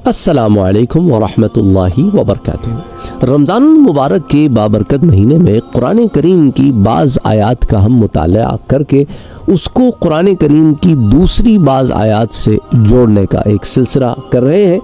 السلام علیکم ورحمۃ اللہ وبرکاتہ۔ رمضان المبارک کے بابرکت مہینے میں قرآن کریم کی بعض آیات کا ہم مطالعہ کر کے اس کو قرآن کریم کی دوسری بعض آیات سے جوڑنے کا ایک سلسلہ کر رہے ہیں۔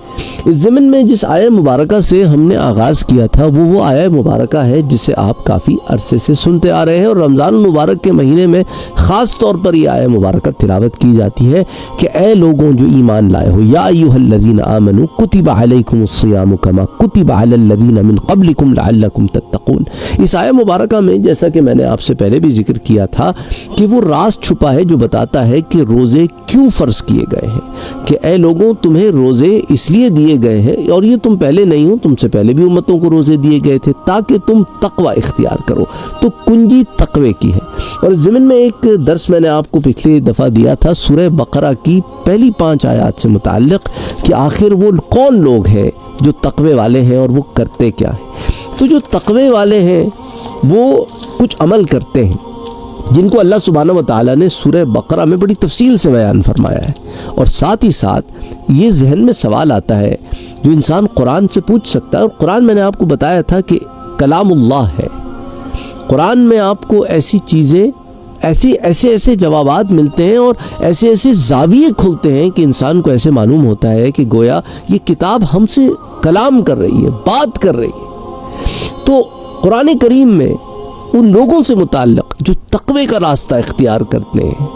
اس ضمن میں جس آیہ مبارکہ سے ہم نے آغاز کیا تھا وہ آیہ مبارکہ ہے جسے آپ کافی عرصے سے سنتے آ رہے ہیں، اور رمضان المبارک کے مہینے میں خاص طور پر یہ آیہ مبارکہ تلاوت کی جاتی ہے کہ اے لوگوں جو ایمان لائے ہو، یا ایھا الذین آمنوا کتب علیکم الصیام کما کتب علی الذین من قبلکم لعلکم تتقون۔ اس آیہ مبارکہ میں جیسا کہ میں نے آپ سے پہلے بھی ذکر کیا تھا کہ وہ راز چھپا ہے جو بتاتا ہے کہ روزے کیوں فرض کیے گئے ہیں، کہ اے لوگوں تمہیں روزے اس لیے دیے گئے ہیں، اور یہ تم پہلے نہیں ہو، تم سے پہلے بھی امتوں کو روزے دیے گئے تھے تاکہ تم تقوی اختیار کرو۔ تو کنجی تقوی کی ہے۔ اور اس ضمن میں ایک درس میں نے آپ کو پچھلی دفعہ دیا تھا سورہ بقرہ کی پہلی 5 آیات سے متعلق کہ آخر وہ کون لوگ ہیں جو تقوی والے ہیں اور وہ کرتے کیا ہیں۔ تو جو تقوی والے ہیں وہ کچھ عمل کرتے ہیں جن کو اللہ سبحانہ و تعالیٰ نے سورہ بقرہ میں بڑی تفصیل سے بیان فرمایا ہے، اور ساتھ ہی ساتھ یہ ذہن میں سوال آتا ہے جو انسان قرآن سے پوچھ سکتا ہے، اور قرآن میں نے آپ کو بتایا تھا کہ کلام اللہ ہے۔ قرآن میں آپ کو ایسی چیزیں ایسے جوابات ملتے ہیں اور ایسے زاویے کھلتے ہیں کہ انسان کو ایسے معلوم ہوتا ہے کہ گویا یہ کتاب ہم سے کلام کر رہی ہے، بات کر رہی ہے۔ تو قرآن کریم میں ان لوگوں سے متعلق جو تقوی کا راستہ اختیار کرتے ہیں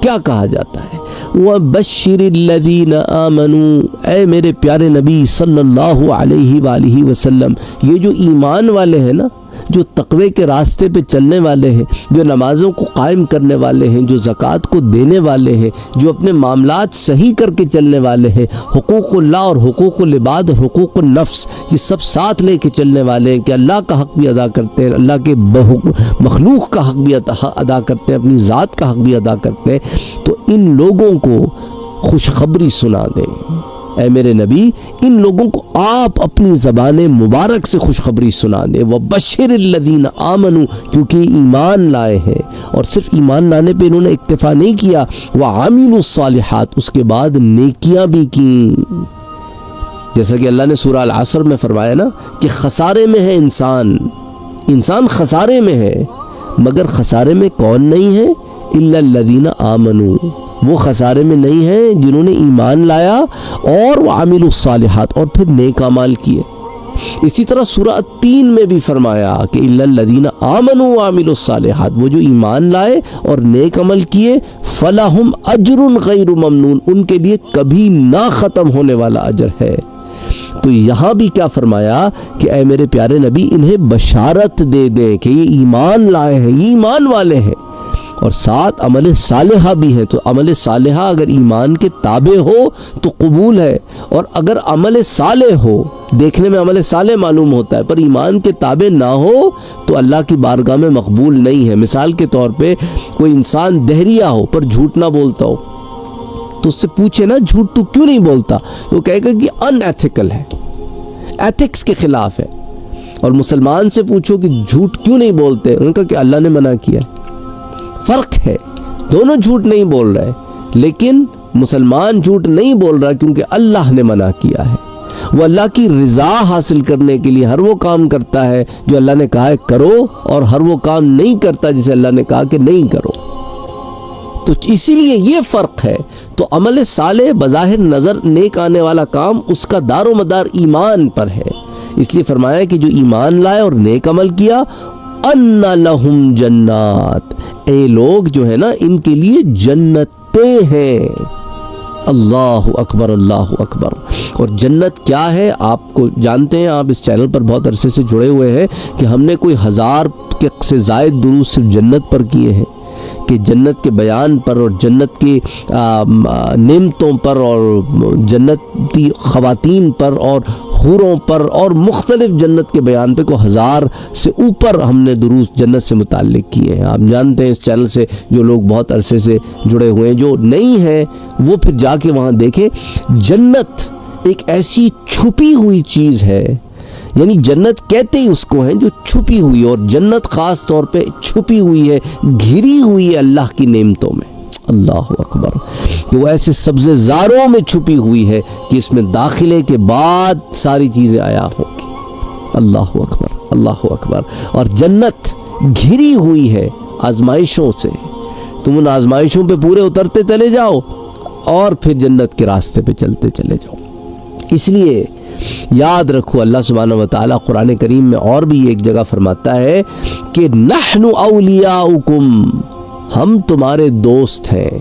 کیا کہا جاتا ہے؟ وَبَشِّرِ الَّذِينَ آمَنُوا، اے میرے پیارے نبی صلی اللہ علیہ وآلہ وسلم، یہ جو ایمان والے ہیں نا، جو تقوی کے راستے پہ چلنے والے ہیں، جو نمازوں کو قائم کرنے والے ہیں، جو زکوٰۃ کو دینے والے ہیں، جو اپنے معاملات صحیح کر کے چلنے والے ہیں، حقوق اللہ اور حقوق العباد اور حقوق النفس یہ سب ساتھ لے کے چلنے والے ہیں کہ اللہ کا حق بھی ادا کرتے ہیں، اللہ کے مخلوق کا حق بھی ادا کرتے ہیں، اپنی ذات کا حق بھی ادا کرتے ہیں، تو ان لوگوں کو خوشخبری سنا دیں۔ اے میرے نبی ان لوگوں کو آپ اپنی زبان مبارک سے خوشخبری سنا دیں۔ وَبَشِّرِ الَّذِينَ آمَنُوا، کیونکہ ایمان لائے ہیں، اور صرف ایمان لانے پہ انہوں نے اکتفا نہیں کیا، وَعَمِلُوا الصَّالِحَاتِ، اس کے بعد نیکیاں بھی کیں۔ جیسا کہ اللہ نے سورہ العصر میں فرمایا نا کہ خسارے میں ہے انسان خسارے میں ہے، مگر خسارے میں کون نہیں ہے؟ إِلَّا الَّذِينَ آمَنُوا، وہ خسارے میں نہیں ہیں جنہوں نے ایمان لایا اور وعملوا الصالحات اور پھر نیک اعمال کیے۔ اسی طرح سورہ 3 میں بھی فرمایا کہ الا الذین آمنوا وعملوا الصالحات، وہ جو ایمان لائے اور نیک عمل کیے، فلہم اجر غیر ممنون، ان کے لیے کبھی نہ ختم ہونے والا اجر ہے۔ تو یہاں بھی کیا فرمایا کہ اے میرے پیارے نبی انہیں بشارت دے دیں کہ یہ ایمان لائے ہیں، یہ ایمان والے ہیں، اور ساتھ عمل صالحہ بھی ہے۔ تو عمل صالحہ اگر ایمان کے تابع ہو تو قبول ہے، اور اگر عمل صالح ہو، دیکھنے میں عمل صالح معلوم ہوتا ہے پر ایمان کے تابع نہ ہو تو اللہ کی بارگاہ میں مقبول نہیں ہے۔ مثال کے طور پہ کوئی انسان دہریہ ہو پر جھوٹ نہ بولتا ہو، تو اس سے پوچھے نا جھوٹ تو کیوں نہیں بولتا، تو وہ کہے گا کہ ان ایتھیکل ہے، ایتھکس کے خلاف ہے۔ اور مسلمان سے پوچھو کہ جھوٹ کیوں نہیں بولتے، ان کا کہ اللہ نے منع کیا۔ فرق ہے، دونوں جھوٹ نہیں بول رہے، لیکن مسلمان جھوٹ نہیں بول رہا کیونکہ اللہ نے منع کیا ہے۔ وہ اللہ کی رضا حاصل کرنے کے لیے ہر وہ کام کرتا ہے جو اللہ نے کہا ہے کرو، اور ہر وہ کام نہیں کرتا جسے اللہ نے کہا کہ نہیں کرو۔ تو اسی لیے یہ فرق ہے۔ تو عمل صالح بظاہر نظر نیک آنے والا کام، اس کا دار و مدار ایمان پر ہے، اس لیے فرمایا کہ جو ایمان لائے اور نیک عمل کیا، ان لہم جنات، اے لوگ جو ہے نا ان کے لیے جنتیں ہیں۔ اللہ اکبر، اللہ اکبر۔ اور جنت کیا ہے آپ کو جانتے ہیں، آپ اس چینل پر بہت عرصے سے جڑے ہوئے ہیں کہ ہم نے کوئی 1000 سے زائد دروس صرف جنت پر کیے ہیں، کہ جنت کے بیان پر اور جنت کی نعمتوں پر اور جنتی خواتین پر اور حوروں پر اور مختلف جنت کے بیان پہ کو 1000 سے اوپر ہم نے دروس جنت سے متعلق کیے ہیں۔ آپ جانتے ہیں اس چینل سے جو لوگ بہت عرصے سے جڑے ہوئے ہیں، جو نہیں ہیں وہ پھر جا کے وہاں دیکھیں۔ جنت ایک ایسی چھپی ہوئی چیز ہے، یعنی جنت کہتے ہی اس کو ہیں جو چھپی ہوئی، اور جنت خاص طور پہ چھپی ہوئی ہے، گھری ہوئی ہے اللہ کی نعمتوں میں۔ اللہ اکبر، کہ وہ ایسے سبزے زاروں میں چھپی ہوئی ہے کہ اس میں داخلے کے بعد ساری چیزیں عیاں ہوں گی۔ اللہ اکبر، اللہ اکبر۔ اور جنت گھری ہوئی ہے آزمائشوں سے، تم ان آزمائشوں پہ پورے اترتے چلے جاؤ اور پھر جنت کے راستے پہ چلتے چلے جاؤ۔ اس لیے یاد رکھو، اللہ سبحانہ و تعالیٰ قرآن کریم میں اور بھی ایک جگہ فرماتا ہے کہ نحن اولیاؤکم، ہم تمہارے دوست ہیں،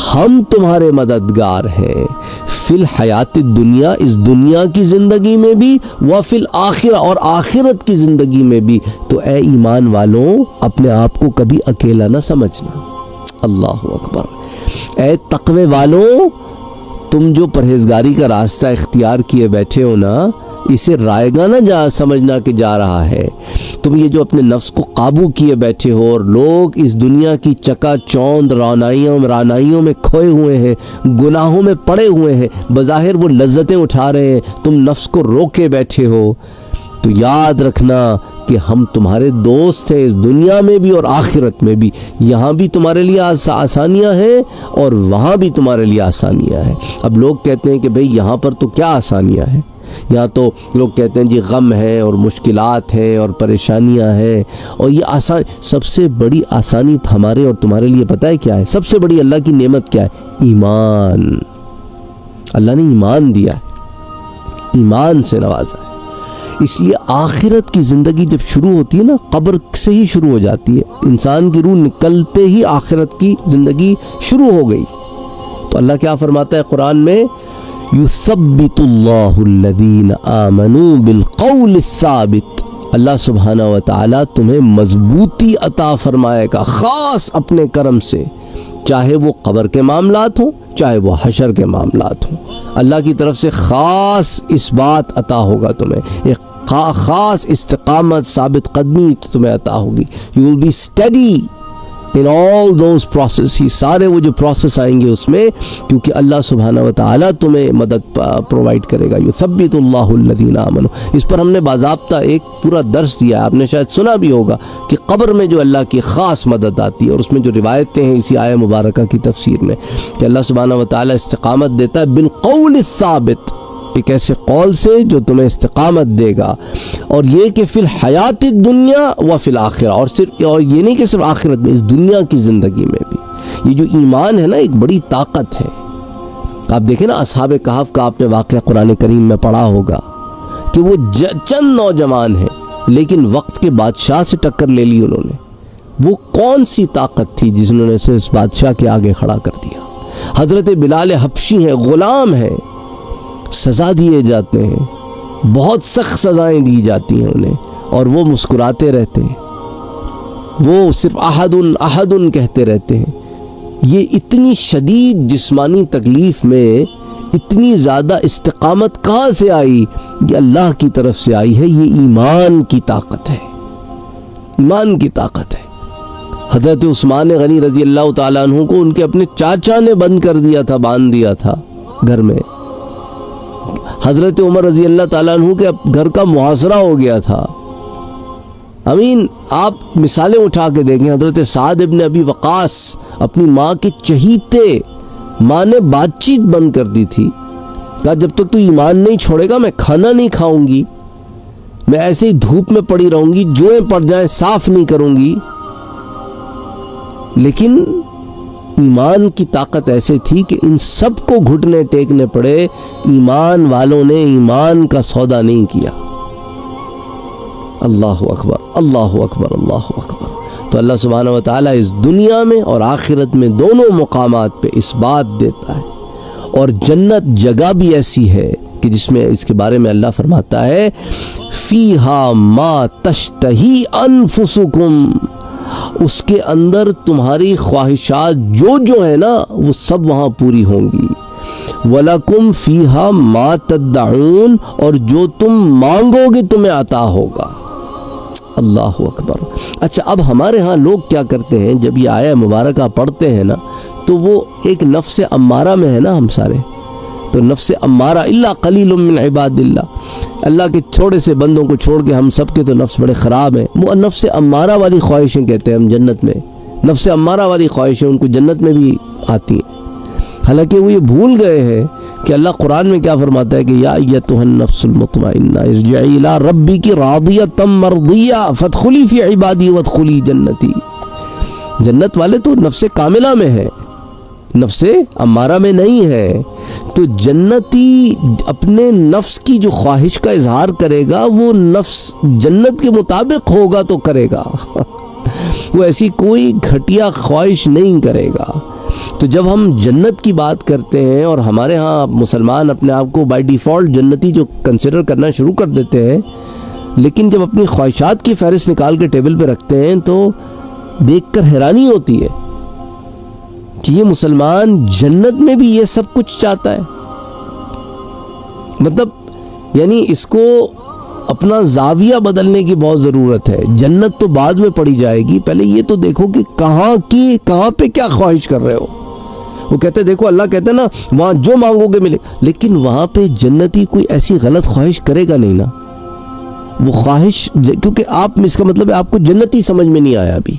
ہم تمہارے مددگار ہیں، فی الحیات الدنیا، اس دنیا کی زندگی میں بھی، وفی الآخرہ، اور آخرت کی زندگی میں بھی۔ تو اے ایمان والوں، اپنے آپ کو کبھی اکیلا نہ سمجھنا۔ اللہ اکبر۔ اے تقوی والوں، تم جو پرہیزگاری کا راستہ اختیار کیے بیٹھے ہو نا، اسے رائے گا نہ جا سمجھنا کہ جا رہا ہے۔ تم یہ جو اپنے نفس کو قابو کیے بیٹھے ہو، اور لوگ اس دنیا کی چکا چوند رانائیوں میں کھوئے ہوئے ہیں، گناہوں میں پڑے ہوئے ہیں، بظاہر وہ لذتیں اٹھا رہے ہیں، تم نفس کو روکے بیٹھے ہو، تو یاد رکھنا کہ ہم تمہارے دوست ہیں، اس دنیا میں بھی اور آخرت میں بھی۔ یہاں بھی تمہارے لیے آسانیاں ہیں اور وہاں بھی تمہارے لیے آسانیاں ہیں۔ اب لوگ کہتے ہیں کہ بھئی یہاں پر تو کیا آسانیاں ہیں، یہاں تو لوگ کہتے ہیں جی غم ہے اور مشکلات ہیں اور پریشانیاں ہیں، اور یہ سب سے بڑی آسانی ہمارے اور تمہارے لیے پتہ ہے کیا ہے؟ سب سے بڑی اللہ کی نعمت کیا ہے؟ ایمان۔ اللہ نے ایمان دیا ہے، ایمان سے نوازا ہے۔ اس لیے آخرت کی زندگی جب شروع ہوتی ہے نا، قبر سے ہی شروع ہو جاتی ہے، انسان کی روح نکلتے ہی آخرت کی زندگی شروع ہو گئی۔ تو اللہ کیا فرماتا ہے قرآن میں؟ یثبت اللہ الذین آمنوا بالقول الثابت، اللہ سبحانہ و تعالیٰ تمہیں مضبوطی عطا فرمائے گا خاص اپنے کرم سے، چاہے وہ قبر کے معاملات ہوں، چاہے وہ حشر کے معاملات ہوں۔ اللہ کی طرف سے خاص اس بات عطا ہوگا تمہیں، ایک خاص استقامت، ثابت قدمی تمہیں عطا ہوگی۔ You will be study in all those process, ہی سارے وہ جو پروسیس آئیں گے اس میں، کیونکہ اللہ سبحانہ و تعالیٰ تمہیں مدد پرووائڈ کرے گا۔ یثبت اللہ الذین آمنوا، اس پر ہم نے باضابطہ ایک پورا درس دیا ہے، آپ نے شاید سنا بھی ہوگا کہ قبر میں جو اللہ کی خاص مدد آتی ہے، اور اس میں جو روایتیں ہیں اسی آیہ مبارکہ کی تفسیر میں، کہ اللہ سبحانہ و تعالیٰ استقامت دیتا ہے بالقول الثابت، ایک ایسے قول سے جو تمہیں استقامت دے گا، اور یہ کہ فی الحیات الدنیا و فی الآخرہ، اور یہ نہیں کہ صرف آخرت میں، اس دنیا کی زندگی میں بھی۔ یہ جو ایمان ہے نا، ایک بڑی طاقت ہے۔ آپ دیکھیں نا اصحاب کہف کا آپ نے واقعہ قرآن کریم میں پڑھا ہوگا کہ وہ چند نوجوان ہیں، لیکن وقت کے بادشاہ سے ٹکر لے لی انہوں نے۔ وہ کون سی طاقت تھی جس نے اسے اس بادشاہ کے آگے کھڑا کر دیا؟ حضرت بلال حبشی ہیں، غلام ہیں، سزا دیے جاتے ہیں، بہت سخت سزائیں دی جاتی ہیں انہیں، اور وہ مسکراتے رہتے ہیں، وہ صرف احد احد کہتے رہتے ہیں۔ یہ اتنی شدید جسمانی تکلیف میں اتنی زیادہ استقامت کہاں سے آئی؟ یہ اللہ کی طرف سے آئی ہے، یہ ایمان کی طاقت ہے، ایمان کی طاقت ہے۔ حضرت عثمان غنی رضی اللہ تعالیٰ عنہ کو ان کے اپنے چاچا نے بند کر دیا تھا، باندھ دیا تھا گھر میں۔ حضرت عمر رضی اللہ تعالیٰ عنہ کے گھر کا محاصرہ ہو گیا تھا۔ امین، آپ مثالیں اٹھا کے دیکھیں، حضرت سعد ابن ابی وقاص اپنی ماں کے چہیتے، ماں نے بات چیت بند کر دی تھی، کہا جب تک تو ایمان نہیں چھوڑے گا میں کھانا نہیں کھاؤں گی، میں ایسے ہی دھوپ میں پڑی رہوں گی، جوئیں پڑ جائیں صاف نہیں کروں گی۔ لیکن ایمان کی طاقت ایسے تھی کہ ان سب کو گھٹنے ٹیکنے پڑے، ایمان والوں نے ایمان کا سودا نہیں کیا۔ اللہ اکبر، اللہ اکبر، اللہ اکبر۔ تو اللہ سبحانہ و تعالیٰ اس دنیا میں اور آخرت میں دونوں مقامات پہ اس بات دیتا ہے۔ اور جنت جگہ بھی ایسی ہے کہ جس میں اس کے بارے میں اللہ فرماتا ہے فیہا ما تشتہی انفسکم، اس کے اندر تمہاری خواہشات جو ہیں نا وہ سب وہاں پوری ہوں گی۔ وَلَكُمْ فِيهَا مَا تَدَّعُونَ، اور جو تم مانگو گے تمہیں عطا ہوگا۔ اللہ اکبر۔ اچھا، اب ہمارے ہاں لوگ کیا کرتے ہیں، جب یہ آیہ مبارکہ پڑھتے ہیں نا تو وہ ایک نفس امارہ میں ہے نا ہم سارے، تو نفس امارہ الا قلیل من عباد اللہ کے تھوڑے سے بندوں کو چھوڑ کے ہم سب کے تو نفس بڑے خراب ہیں، وہ نفس امارہ والی خواہشیں کہتے ہیں ہم جنت میں، نفس امارہ والی خواہشیں ان کو جنت میں بھی آتی ہیں، حالانکہ وہ یہ بھول گئے ہیں کہ اللہ قرآن میں کیا فرماتا ہے کہ یا ایتھا النفس المطمئنہ ارجعی الی ربک راضیۃ مرضیہ فادخلی فی عبادی وادخلی جنتی۔ جنت والے تو نفس کاملہ میں ہیں، نفس امارہ میں نہیں ہے۔ تو جنتی اپنے نفس کی جو خواہش کا اظہار کرے گا وہ نفس جنت کے مطابق ہوگا تو کرے گا، وہ ایسی کوئی گھٹیا خواہش نہیں کرے گا۔ تو جب ہم جنت کی بات کرتے ہیں اور ہمارے ہاں مسلمان اپنے آپ کو بائی ڈیفالٹ جنتی جو کنسیڈر کرنا شروع کر دیتے ہیں، لیکن جب اپنی خواہشات کی فہرست نکال کے ٹیبل پہ رکھتے ہیں تو دیکھ کر حیرانی ہوتی ہے کہ یہ مسلمان جنت میں بھی یہ سب کچھ چاہتا ہے۔ مطلب یعنی اس کو اپنا زاویہ بدلنے کی بہت ضرورت ہے۔ جنت تو بعد میں پڑی جائے گی، پہلے یہ تو دیکھو کہ کہاں پہ کیا خواہش کر رہے ہو۔ وہ کہتے ہیں دیکھو اللہ کہتے ہیں نا وہاں جو مانگو گے ملے، لیکن وہاں پہ جنتی کوئی ایسی غلط خواہش کرے گا نہیں نا۔ وہ خواہش کیونکہ آپ میں اس کا مطلب ہے آپ کو جنتی سمجھ میں نہیں آیا ابھی۔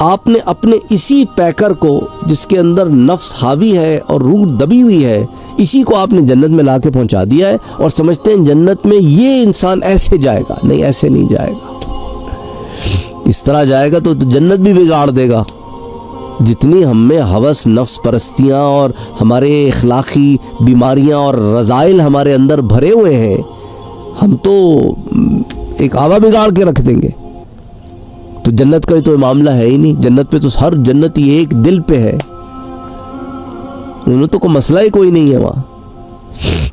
آپ نے اپنے اسی پیکر کو جس کے اندر نفس حاوی ہے اور روح دبی ہوئی ہے، اسی کو آپ نے جنت میں لا کے پہنچا دیا ہے اور سمجھتے ہیں جنت میں یہ انسان ایسے جائے گا۔ نہیں، ایسے نہیں جائے گا۔ اس طرح جائے گا تو جنت بھی بگاڑ دے گا۔ جتنی ہم میں ہوس، نفس پرستیاں اور ہمارے اخلاقی بیماریاں اور رذائل ہمارے اندر بھرے ہوئے ہیں، ہم تو ایک آوا بگاڑ کے رکھ دیں گے۔ تو جنت کا تو معاملہ ہے ہی نہیں۔ جنت پہ تو ہر جنتی ایک دل پہ ہے، انہوں تو کوئی مسئلہ ہی کوئی نہیں ہے وہاں۔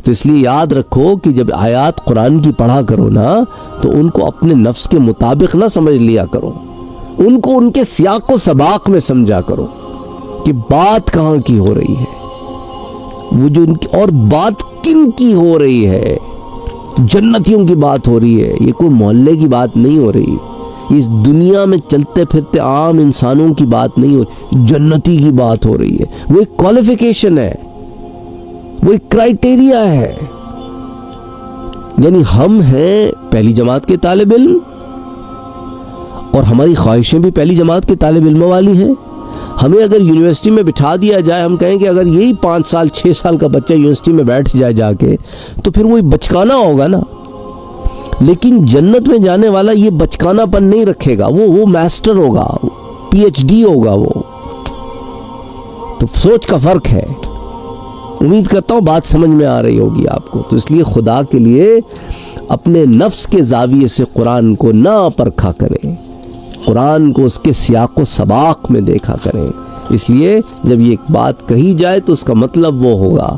تو اس لیے یاد رکھو کہ جب آیات قرآن کی پڑھا کرو نا تو ان کو اپنے نفس کے مطابق نہ سمجھ لیا کرو، ان کو ان کے سیاق و سباق میں سمجھا کرو کہ بات کہاں کی ہو رہی ہے، وہ جو ان کی اور بات کن کی ہو رہی ہے۔ جنتیوں کی بات ہو رہی ہے، یہ کوئی محلے کی بات نہیں ہو رہی، اس دنیا میں چلتے پھرتے عام انسانوں کی بات نہیں ہو رہی، جنتی کی بات ہو رہی ہے۔ وہ ایک کوالیفیکیشن ہے، وہ ایک کرائٹیریا ہے۔ یعنی ہم ہیں پہلی جماعت کے طالب علم اور ہماری خواہشیں بھی پہلی جماعت کے طالب علموں والی ہیں۔ ہمیں اگر یونیورسٹی میں بٹھا دیا جائے، ہم کہیں کہ اگر یہی 5 سال 6 سال کا بچہ یونیورسٹی میں بیٹھ جائے جا کے تو پھر وہی بچکانا ہوگا نا۔ لیکن جنت میں جانے والا یہ بچکانا پن نہیں رکھے گا، وہ ماسٹر ہوگا، PhD ہوگا وہ۔ تو سوچ کا فرق ہے۔ امید کرتا ہوں بات سمجھ میں آ رہی ہوگی آپ کو۔ تو اس لیے خدا کے لیے اپنے نفس کے زاویے سے قرآن کو نہ پرکھا کریں، قرآن کو اس کے سیاق و سباق میں دیکھا کریں۔ اس لیے جب یہ ایک بات کہی جائے تو اس کا مطلب وہ ہوگا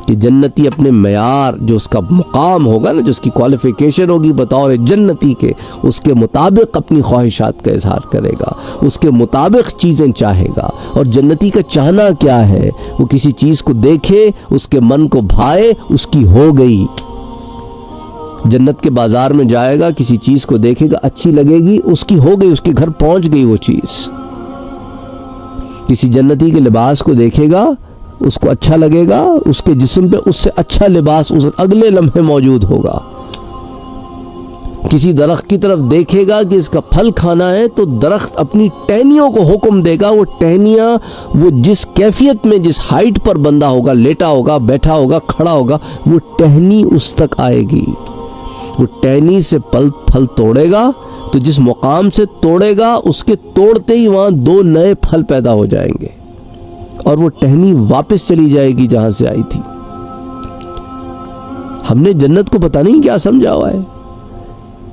کہ جنتی اپنے معیار جو اس کا مقام ہوگا نا، جو اس کی کوالیفیکیشن ہوگی بطور جنتی کے، اس کے مطابق اپنی خواہشات کا اظہار کرے گا، اس کے مطابق چیزیں چاہے گا۔ اور جنتی کا چاہنا کیا ہے؟ وہ کسی چیز کو دیکھے، اس کے من کو بھائے، اس کی ہو گئی۔ جنت کے بازار میں جائے گا، کسی چیز کو دیکھے گا، اچھی لگے گی، اس کی ہو گئی، اس کے گھر پہنچ گئی وہ چیز۔ کسی جنتی کے لباس کو دیکھے گا، اس کو اچھا لگے گا، اس کے جسم پہ اس سے اچھا لباس اس اگلے لمحے موجود ہوگا۔ کسی درخت کی طرف دیکھے گا کہ اس کا پھل کھانا ہے تو درخت اپنی ٹہنیوں کو حکم دے گا، وہ ٹہنیاں وہ جس کیفیت میں، جس ہائٹ پر بندہ ہوگا، لیٹا ہوگا، بیٹھا ہوگا، کھڑا ہوگا، وہ ٹہنی اس تک آئے گی۔ وہ ٹہنی سے پھل توڑے گا تو جس مقام سے توڑے گا اس کے توڑتے ہی وہاں 2 نئے پھل پیدا ہو جائیں گے اور وہ ٹہنی واپس چلی جائے گی جہاں سے آئی تھی۔ ہم نے جنت کو پتہ نہیں کیا سمجھا ہوا ہے،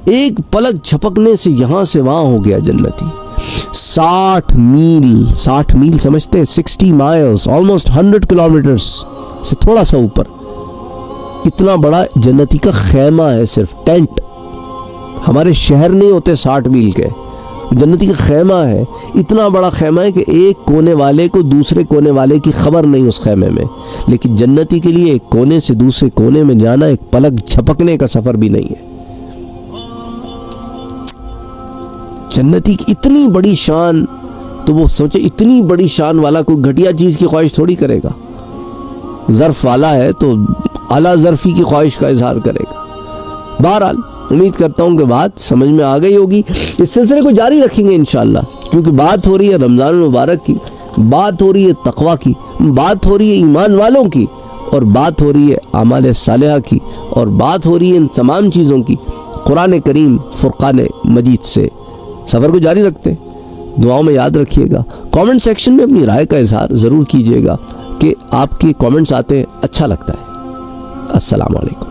ایک پلک جھپکنے سے یہاں سے وہاں ہو گیا جنتی۔ 60 میل سمجھتے ہیں، 60 مائلز، آلموسٹ 100 کلومیٹرز سے تھوڑا سا اوپر اتنا بڑا جنتی کا خیمہ ہے، صرف ٹینٹ۔ ہمارے شہر نہیں ہوتے 60 میل کے، جنتی کا خیمہ ہے۔ اتنا بڑا خیمہ ہے کہ ایک کونے والے کو دوسرے کونے والے کی خبر نہیں اس خیمے میں، لیکن جنتی کے لیے ایک کونے سے دوسرے کونے میں جانا ایک پلک جھپکنے کا سفر بھی نہیں ہے۔ جنتی کی اتنی بڑی شان، تو وہ سوچے اتنی بڑی شان والا کوئی گھٹیا چیز کی خواہش تھوڑی کرے گا۔ ظرف والا ہے تو اعلیٰ ظرفی کی خواہش کا اظہار کرے گا۔ بہرحال امید کرتا ہوں کہ بات سمجھ میں آ گئی ہوگی. اس سلسلے کو جاری رکھیں گے انشاءاللہ، کیونکہ بات ہو رہی ہے رمضان المبارک کی، بات ہو رہی ہے تقویٰ کی، بات ہو رہی ہے ایمان والوں کی، اور بات ہو رہی ہے اعمال صالحہ کی، اور بات ہو رہی ہے ان تمام چیزوں کی قرآن کریم فرقان مجید سے. سفر کو جاری رکھتے ہیں، دعاؤں میں یاد رکھیے گا. کامنٹ سیکشن میں اپنی رائے کا اظہار ضرور کیجیے گا کہ آپ کے کامنٹس آتے ہیں، اچھا لگتا ہے. السلام علیکم.